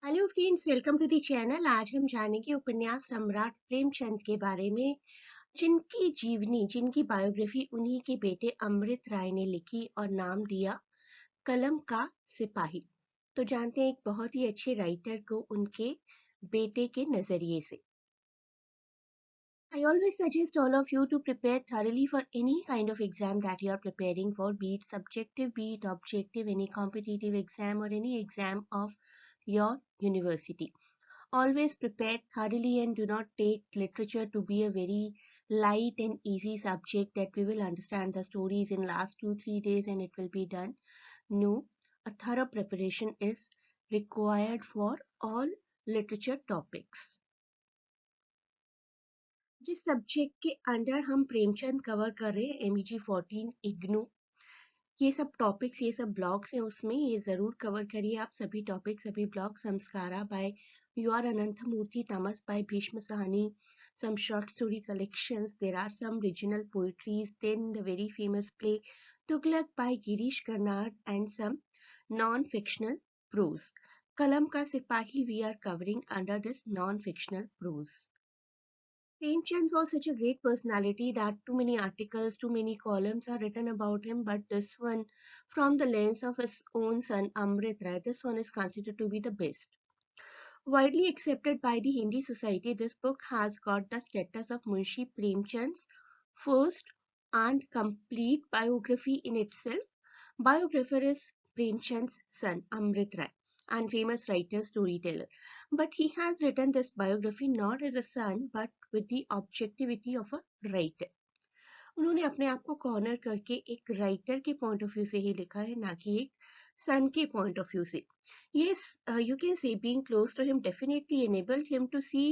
Hello friends, welcome to the channel. आज हम जानेंगे उपन्यास सम्राट प्रेमचंद के बारे में, जिनकी जीवनी, जिनकी बायोग्राफी उन्हीं के बेटे अमृत राय ने लिखी और नाम दिया कलम का सिपाही। तो जानते हैं एक बहुत ही अच्छे राइटर को उनके बेटे के नजरिए से। I always suggest all of you to prepare thoroughly for any kind of exam that you are preparing for, be it subjective, be it objective, any competitive exam or any exam of your university. Always prepare thoroughly and do not take literature to be a very light and easy subject that we will understand the stories in last 2-3 days and it will be done. No, a thorough preparation is required for all literature topics. जिस subject के under हम Premchand cover कर रहे हैं, MEG-14 IGNOU, ये सब topics, ये सब ब्लॉग्स हैं, उसमें ये जरूर कवर करिए आप सभी टॉपिक्स, सभी blogs. Samskara by UR Ananthamurthy, Tamas by Bhishma Sahani, some short story collections, there are some regional poetries, then the very famous play Tughlaq by Girish Karnad and some non-fictional prose. Kalam Ka Sipahi we are covering under this non-fictional prose. Premchand was such a great personality that too many articles, too many columns are written about him, but this one, from the lens of his own son Amrit Rai, this one is considered to be the best. Widely accepted by the Hindi society, this book has got the status of Munshi Premchand's first and complete biography in itself. Biographer is Premchand's son Amrit Rai and famous writer-storyteller. But he has written this biography not as a son but with the objectivity of a writer. उन्होंने अपने आप को corner करके एक writer के point of view से ही लिखा है, ना कि एक सन के पॉइंट ऑफ व्यू से. Yes, you can say being close to him definitely enabled him to see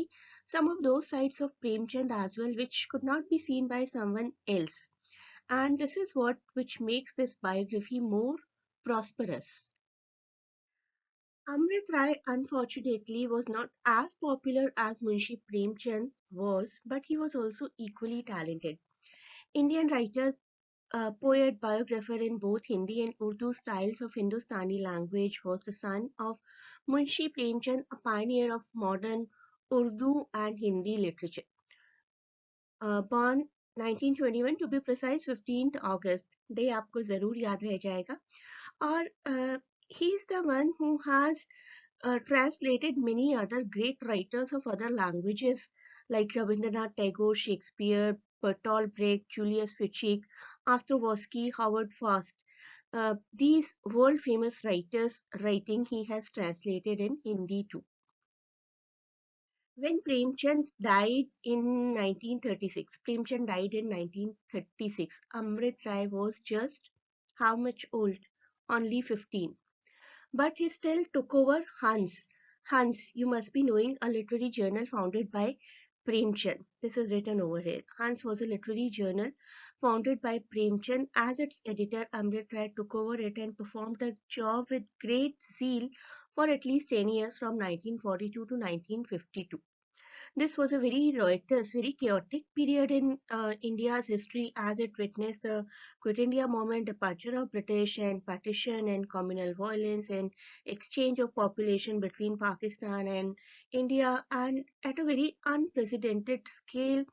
some of those sides of Premchand as well, which could not be seen by someone else. And this is what which makes this biography more prosperous. Amrit Rai, unfortunately, was not as popular as Munshi Premchand was, but he was also equally talented. Indian writer, poet, biographer in both Hindi and Urdu styles of Hindustani language, was the son of Munshi Premchand, a pioneer of modern Urdu and Hindi literature. Born 1921, to be precise 15th August, day आपको जरूर याद रह जाएगा. और he is the one who has translated many other great writers of other languages like Rabindranath Tagore, Shakespeare, Bertolt Brecht, Julius Fuchs, Ostrovsky, Howard Fast. These world famous writers' writing he has translated in Hindi too. When Premchand died in 1936, Premchand died in 1936. Amrit Rai was just how much old? Only 15. But he still took over Hans. Hans, you must be knowing, a literary journal founded by Premchand. This is written over here. Hans was a literary journal founded by Premchand. As its editor, Amrit Rai took over it and performed the job with great zeal for at least 10 years from 1942 to 1952. This was a very riotous, very chaotic period in India's history as it witnessed the Quit India movement, departure of British and partition and communal violence and exchange of population between Pakistan and India, and at a very unprecedented scale.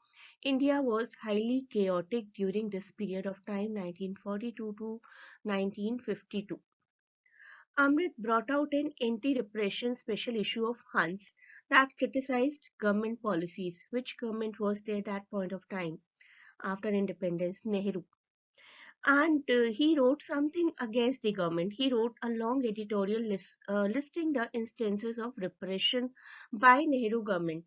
India was highly chaotic during this period of time, 1942 to 1952. Amrit brought out an anti-repression special issue of Hans that criticized government policies. Which government was there at that point of time after independence? Nehru. And he wrote something against the government. He wrote a long editorial listing the instances of repression by Nehru government.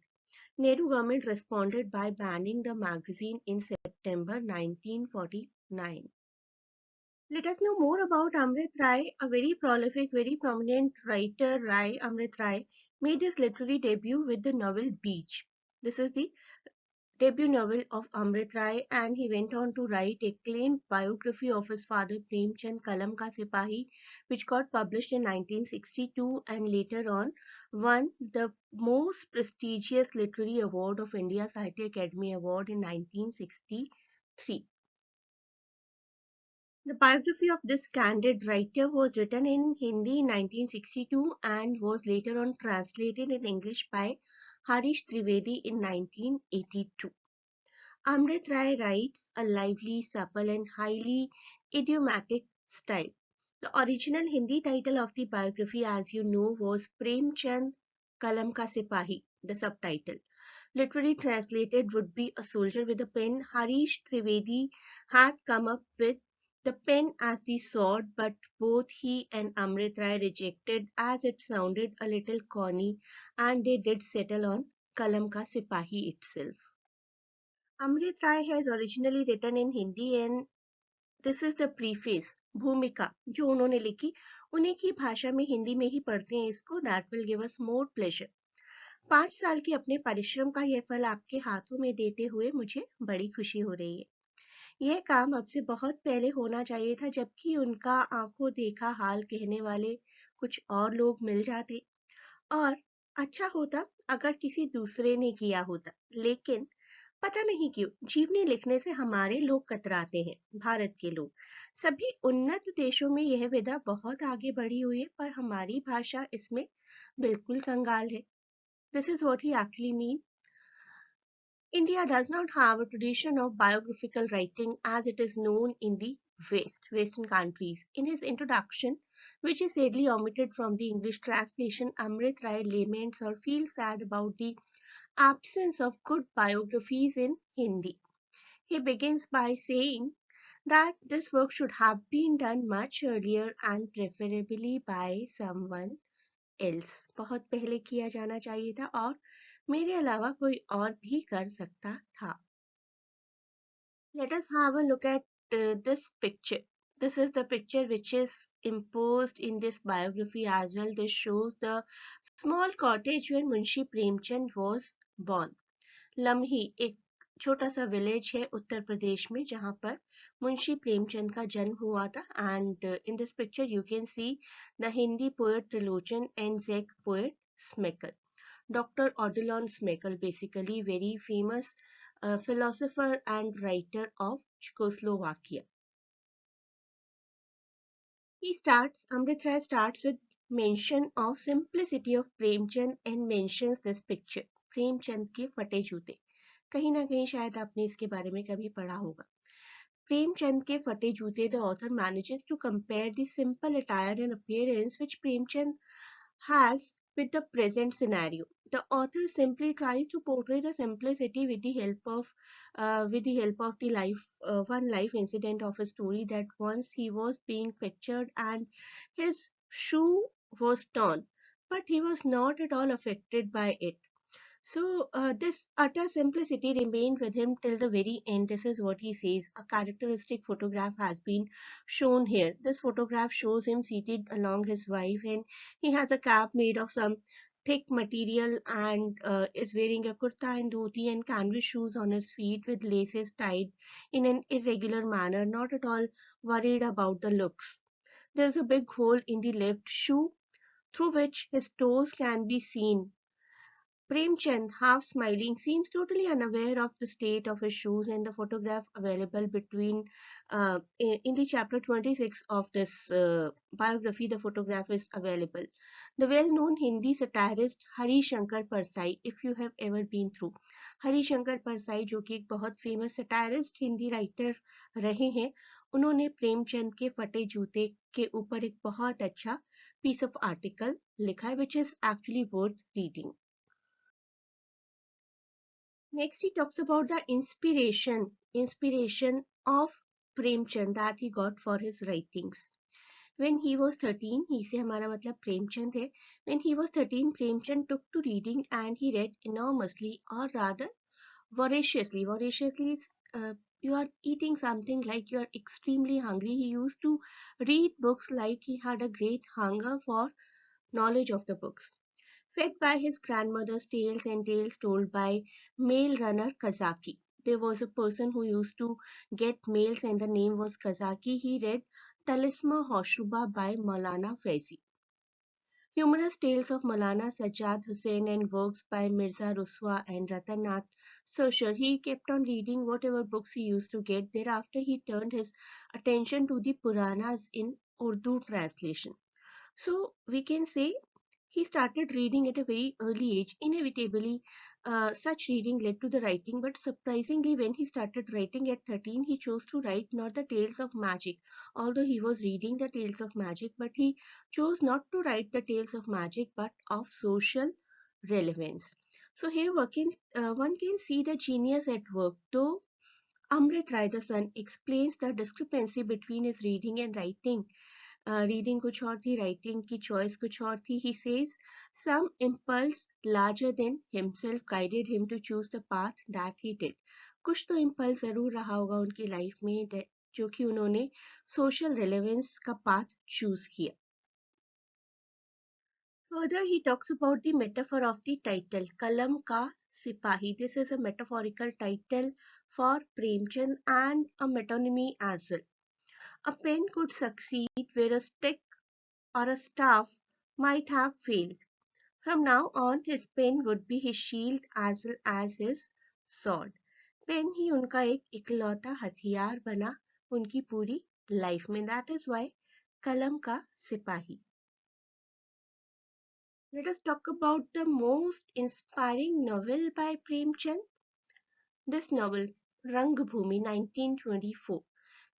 Nehru government responded by banning the magazine in September 1949. Let us know more about Amrit Rai, a very prolific, very prominent writer. Amrit Rai made his literary debut with the novel Beach. This is the debut novel of Amrit Rai, and he went on to write acclaimed biography of his father Premchand, Kalam Ka Sipahi, which got published in 1962 and later on won the most prestigious literary award of India, Sahitya Academy Award, in 1963. The biography of this candid writer was written in Hindi in 1962 and was later on translated in English by Harish Trivedi in 1982. Amritrai writes a lively, supple, and highly idiomatic style. The original Hindi title of the biography, as you know, was Premchand Kalam Ka Sipahi, the subtitle. Literally translated would be a soldier with a pen. Harish Trivedi had come up with the pen as the sword, but both he and Amrit Rai rejected as it sounded a little corny, and they did settle on Kalam Ka Sipahi itself. Amrit Rai has originally written in Hindi, and this is the preface, भूमिका जो उन्होंने लिखी उन्हीं की भाषा में हिंदी में ही पढ़ते हैं इसको. That will give us more pleasure. 5 साल के अपने परिश्रम का यह फल आपके हाथों में देते हुए मुझे बड़ी खुशी हो रही है. यह काम अब से बहुत पहले होना चाहिए था, जबकि उनका आंखों देखा हाल कहने वाले कुछ और लोग मिल जाते, और अच्छा होता अगर किसी दूसरे ने किया होता. लेकिन पता नहीं क्यों जीवनी लिखने से हमारे लोग कतराते हैं. भारत के लोग, सभी उन्नत देशों में यह विधा बहुत आगे बढ़ी हुई है, पर हमारी भाषा इसमें बिल्कुल कंगाल है. This is what he actually means. India does not have a tradition of biographical writing as it is known in the Western countries. In his introduction, which is sadly omitted from the English translation, Amrit Rai laments or feels sad about the absence of good biographies in Hindi. He begins by saying that this work should have been done much earlier and preferably by someone else. बहुत पहले किया जाना चाहिए था और मेरे अलावा कोई और भी कर सकता था. Let us have a look at this picture. This is the picture which is imposed in this biography as well. This shows the small cottage where Munshi Premchand was born. Lamhi एक छोटा सा विलेज है उत्तर प्रदेश में जहाँ पर मुंशी प्रेमचंद का जन्म हुआ था. And in this picture you can see the Hindi poet Trilochan and ज़ेक poet Smekal. Dr. Odilon Smekel, basically very famous philosopher and writer of Czechoslovakia. Amrit Rai starts with mention of simplicity of Premchand and mentions this picture. Premchand के फटे जूते. कहीं ना कहीं शायद आपने इसके बारे में कभी पढ़ा होगा. प्रेमचंद के फटे जूते. The author manages to compare the simple attire and appearance which Premchand has with the present scenario. The author simply tries to portray the simplicity with the help of the one life incident of a story that once he was being pictured and his shoe was torn, but he was not at all affected by it. So this utter simplicity remained with him till the very end. This is what he says. A characteristic photograph has been shown here. This photograph shows him seated along his wife, and he has a cap made of some thick material and is wearing a kurta and dhoti and canvas shoes on his feet with laces tied in an irregular manner, not at all worried about the looks. There is a big hole in the left shoe through which his toes can be seen. Premchand, half smiling, seems totally unaware of the state of his shoes, and the photograph available in the chapter 26 of this biography, the photograph is available. The well-known Hindi satirist Hari Shankar Parsai, if you have ever been through. Hari Shankar Parsai, जो कि एक बहुत famous satirist Hindi writer रहे हैं, उन्होंने प्रेमचंद के फटे जूते के ऊपर एक बहुत अच्छा piece of article लिखा है, which is actually worth reading. Next, he talks about the inspiration of Premchand that he got for his writings. When he was 13, he से हमारा मतलब प्रेमचंद है. When he was 13, Premchand took to reading and he read enormously, or rather voraciously. Voraciously is you are eating something like you are extremely hungry. He used to read books like he had a great hunger for knowledge of the books. Fed by his grandmother's tales and tales told by mail runner Kazaki. There was a person who used to get mails and the name was Kazaki. He read Talisma Hoshuba by Maulana Faizi. Humorous tales of Maulana Sajjad Hussain and works by Mirza Ruswa and Ratanath Social. He kept on reading whatever books he used to get. Thereafter, he turned his attention to the Puranas in Urdu translation. So we can say he started reading at a very early age. Inevitably, such reading led to the writing, but surprisingly, when he started writing at 13, he chose to write not the tales of magic, although he was reading the tales of magic, but he chose not to write the tales of magic, but of social relevance. So here one can see the genius at work, though Amrit Rai, the son, explains the discrepancy between his reading and writing. Reading कुछ और थी, writing की choice कुछ और थी. He says some impulse larger than himself guided him to choose the path that he did. कुछ तो impulse जरूर रहा होगा उनकी life में जो कि उन्होंने social relevance का path choose किया. Further, he talks about the metaphor of the title, Kalam Ka Sipahi. This is a metaphorical title for Premchand and a metonymy as well. A pen could succeed where a stick or a staff might have failed. From now on, his pen would be his shield as well as his sword. Pen ही उनका एक इकलौता हथियार बना उनकी पूरी life में. That is why कलम का सिपाही. Let us talk about the most inspiring novel by Premchand. This novel, Rangbhumi, 1924.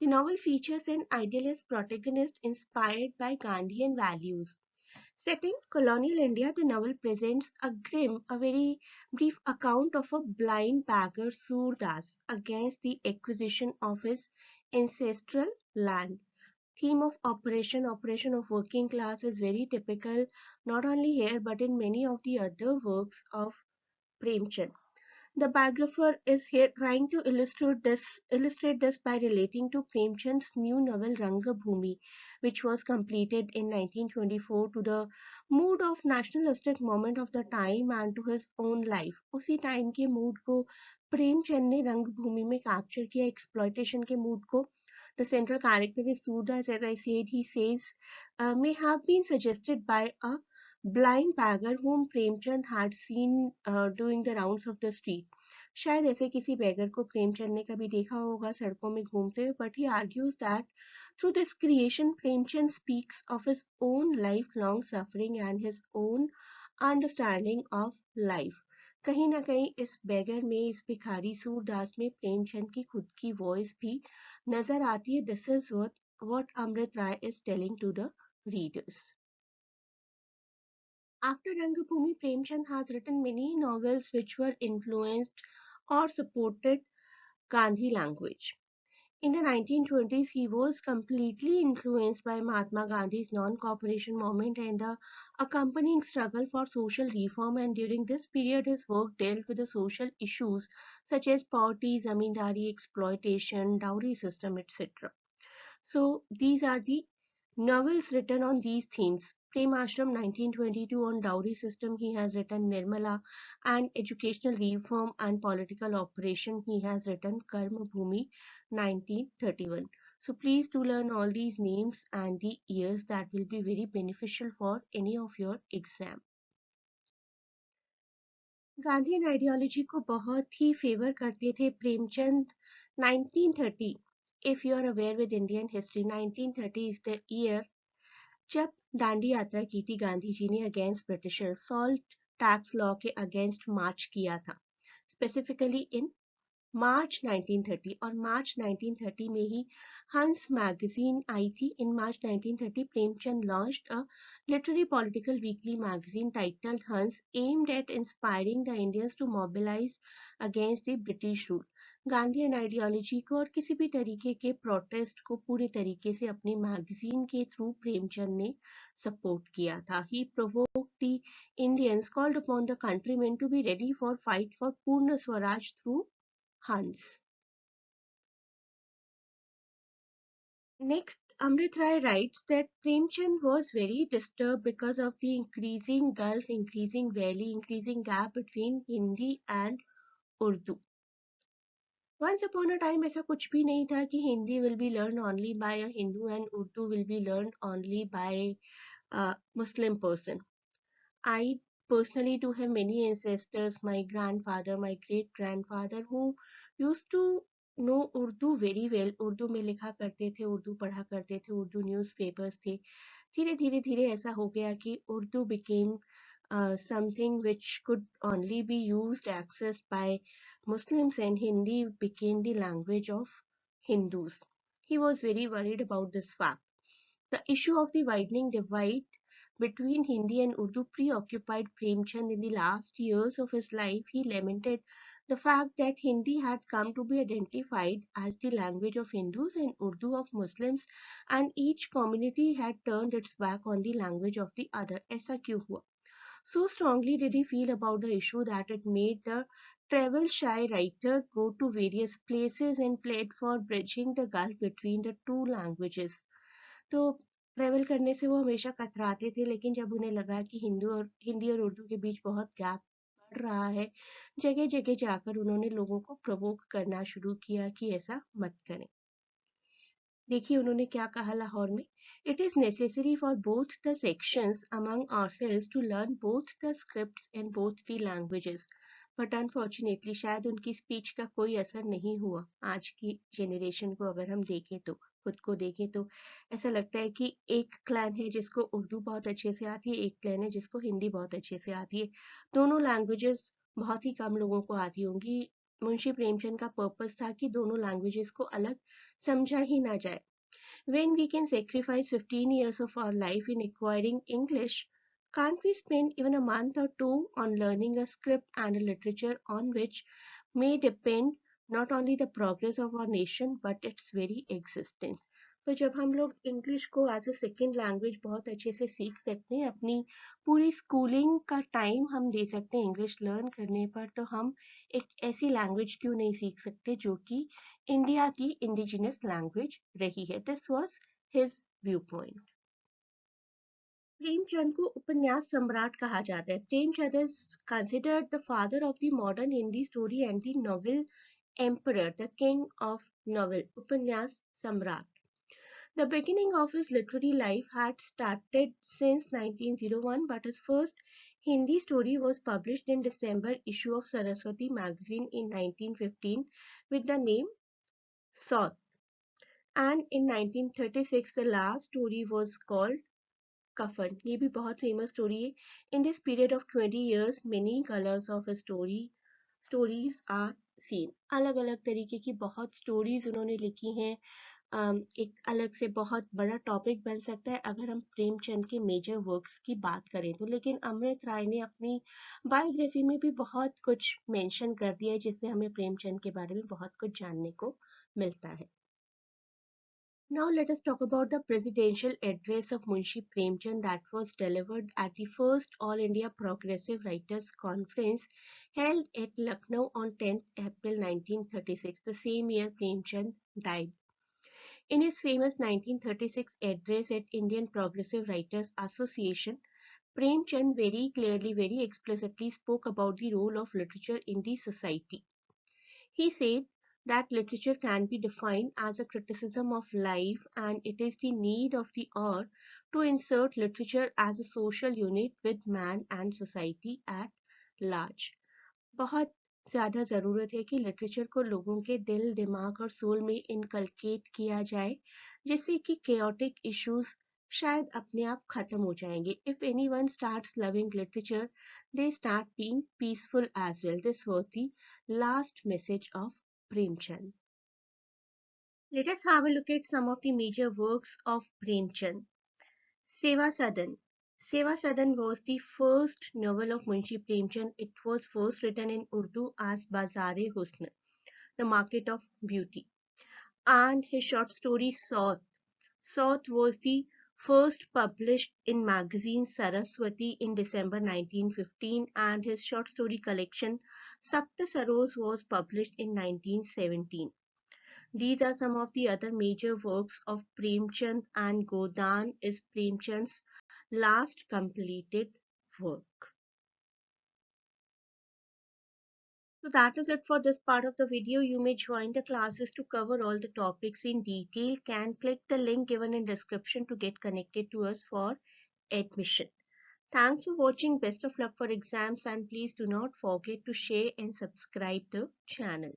The novel features an idealist protagonist inspired by Gandhian values. Set in colonial India, the novel presents a very brief account of a blind beggar Surdas against the acquisition of his ancestral land. Theme of operation of working class is very typical not only here but in many of the other works of Premchand. The biographer is here trying to illustrate this by relating to Premchand's new novel Rangbhumi, which was completed in 1924, to the mood of nationalistic moment of the time and to his own life. उसी time के mood को प्रेमचंद ने रंगभूमि में capture किया, exploitation के mood को. The central character is Surdas, as I said. He says, may have been suggested by a blind beggar whom Premchand had seen doing the rounds of the street. शायद ऐसे किसी beggar को प्रेमचंद ने कभी देखा होगा सड़कों में घूमते हुए, but he argues that through this creation, Premchand speaks of his own lifelong suffering and his own understanding of life. कहीं ना कहीं इस beggar में, इस भिखारी सूरदास में प्रेमचंद की खुद की voice भी नजर आती है. This is what Amrit Rai is telling to the readers. After Rangbhumi, Premchand has written many novels which were influenced or supported Gandhi language. In the 1920s, he was completely influenced by Mahatma Gandhi's non-cooperation movement and the accompanying struggle for social reform, and during this period his work dealt with the social issues such as poverty, zamindari, exploitation, dowry system, etc. So these are the novels written on these themes. Prem Ashram 1922 on dowry system, he has written Nirmala, and educational reform and political operation, he has written Karma Bhumi 1931. So please do learn all these names and the years. That will be very beneficial for any of your exam. Gandhian ideology को बहुत ही favour करते थे Premchand. 1930, if you are aware with Indian history, 1930 is the year जब दांडी यात्रा की थी गांधी जी ने against britisher. Salt tax law के अगेंस्ट मार्च किया था, स्पेसिफिकली इन मार्च 1930. और मार्च 1930 में ही हंस मैगजीन आई थी. इन मार्च 1930 Premchand launched a literary political weekly magazine titled Hans, aimed at inspiring the Indians to mobilize against the British rule. Gandhian ideology को और किसी भी तरीके के प्रोटेस्ट को पूरे तरीके से अपनी मैगजीन के थ्रू प्रेमचंद ने सपोर्ट किया था. He provoked the Indians, called upon the countrymen to be ready for fight for Purna Swaraj through Hans. Next, Amrit Rai writes that Premchand was very disturbed because of the increasing gulf, increasing valley, increasing gap between Hindi and Urdu. Once upon a time, ऐसा कुछ भी नहीं था कि Hindi will be learned only by a Hindu and Urdu will be learned only by Muslim person. I personally do have many ancestors, my grandfather, my great grandfather, who used to know Urdu very well. Urdu में लिखा करते थे, उर्दू पढ़ा करते थे, Urdu newspapers थे. धीरे धीरे धीरे ऐसा हो गया कि Urdu became something which could only be used, accessed by Muslims, and Hindi became the language of Hindus. He was very worried about this fact. The issue of the widening divide between Hindi and Urdu preoccupied Premchand in the last years of his life. He lamented the fact that Hindi had come to be identified as the language of Hindus and Urdu of Muslims, and each community had turned its back on the language of the other. ऐसा क्यों हुआ? So strongly did he feel about the issue that it made the travel shy writer go to various places and plead for bridging the gulf between the two languages. तो travel करने से वो हमेशा कतराते थे, लेकिन जब उन्हें लगा कि हिंदी और उर्दू के बीच बहुत गैप बढ़ रहा है, जगह जगह जाकर उन्होंने लोगों को प्रवोक करना शुरू किया कि ऐसा मत करें. देखिए उन्होंने क्या कहा लाहौर में. It is necessary for both the sections among ourselves to learn both the scripts and both the languages. But unfortunately शायद उनकी स्पीच का कोई असर नहीं हुआ. आज की जनरेशन को अगर हम देखें तो, खुद को देखें तो ऐसा लगता है कि एक क्लैन है जिसको उर्दू बहुत अच्छे से आती है, एक क्लैन है जिसको हिंदी बहुत अच्छे से आती है. दोनों लैंग्वेजेस बहुत ही कम लोगों को आती होंगी. मुंशी प्रेमचंद का पर्पस था कि दोनों लैंग्वेजेस को अलग समझा ही ना जाए. When we can sacrifice 15 years of our life in acquiring English, can't we spend even a month or two on learning a script and a literature on which may depend not only the progress of our nation but its very existence? तो जब हम लोग English को as a second language बहुत अच्छे से सीख सकते हैं, अपनी पूरी स्कूलिंग का टाइम हम दे सकते हैं इंग्लिश लर्न करने पर, तो हम एक ऐसी लैंग्वेज क्यों नहीं सीख सकते जो कि इंडिया की इंडिजिनस लैंग्वेज रही है. This was his view point. Premchand को उपन्यास सम्राट कहा जाता है. Premchand is considered the father of the modern Hindi story and the novel emperor, the king of novel, उपन्यास सम्राट. The beginning of his literary life had started since 1901, but his first Hindi story was published in December issue of Saraswati magazine in 1915 with the name South. And in 1936, the last story was called Kafan. ये भी बहुत famous story है. In this period of 20 years, many colors of his stories are seen. अलग अलग तरीके की बहुत stories उन्होंने लिखी हैं. एक अलग से बहुत बड़ा टॉपिक बन सकता है अगर हम प्रेमचंद के मेजर वर्क्स की बात करें तो. लेकिन अमृत राय ने अपनी बायोग्राफी में भी बहुत कुछ मेंशन कर दिया है जिससे हमें प्रेमचंद के बारे में बहुत कुछ जानने को मिलता है. Now let us talk about the presidential address of Munshi Premchand that was delivered at the first All India Progressive Writers Conference held at Lucknow on 10th April 1936, the same year Premchand died. In his famous 1936 address at Indian Progressive Writers Association, Premchand very clearly, very explicitly spoke about the role of literature in the society. He said that literature can be defined as a criticism of life, and it is the need of the hour to insert literature as a social unit with man and society at large. बहुत ज़्यादा ज़रूरत है कि literature को लोगों के दिल, दिमाग और सोल में इनकलकेट किया जाए जिससे कि chaotic issues शायद अपने आप खत्म हो जाएंगे. If anyone starts loving literature, they start being peaceful as well. This was the last message of Premchand. Let us have a look at some of the major works of Premchand. Seva Sadan. Seva Sadan was the first novel of Munshi Premchand. It was first written in Urdu as Bazar-e-Husn, the market of beauty. And his short story South. South was the first published in magazine Saraswati in December 1915, and his short story collection Sapta Saros was published in 1917. These are some of the other major works of Premchand, and Godan is Premchand's last completed work. So that is it for this part of the video. You may join the classes to cover all the topics in detail. Can click the link given in description to get connected to us for admission. Thanks for watching. Best of luck for exams, and please do not forget to share and subscribe the channel.